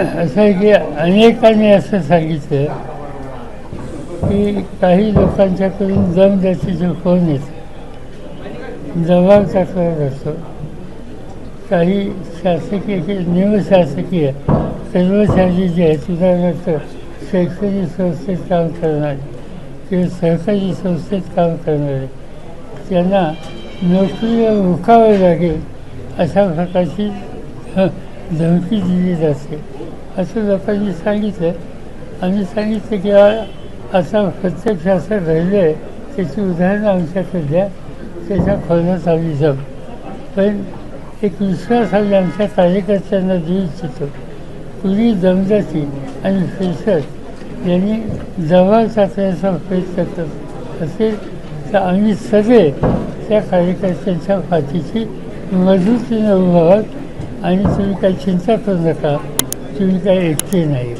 असं आहे की अनेकांनी असं सांगितलं की काही लोकांच्याकडून दमदाटीचे फोन येतो, दबाव टाकला जातो. काही शासकीय की निमशासकीय कर्मचारी जे आहेत, उदाहरणार्थ शैक्षणिक संस्थेत काम करणारे किंवा सहकारी संस्थेत काम करणारे, त्यांना नोकरीला मुकावं लागेल अशा प्रकारची धमकी दिली जाते असं लोकांनी सांगितलं. आम्ही सांगितलं की असा प्रत्यक्ष असं घडलं आहे, त्याची उदाहरणं आमच्याकडे द्या, त्याच्या खोलात आम्ही जाऊ. पण एक विश्वास आम्ही आमच्या कार्यकर्त्यांना देऊ इच्छितो. पूर्वी दमदाटी आणि फिरसट यांनी दबाव टाकण्याचा प्रयत्न करत असेल तर आम्ही सगळे त्या कार्यकर्त्यांच्या पाठीशी मजबूतीने उभा आहोत आणि तुम्ही काही चिंता करू नका, तुम्ही काही एकटे नाही.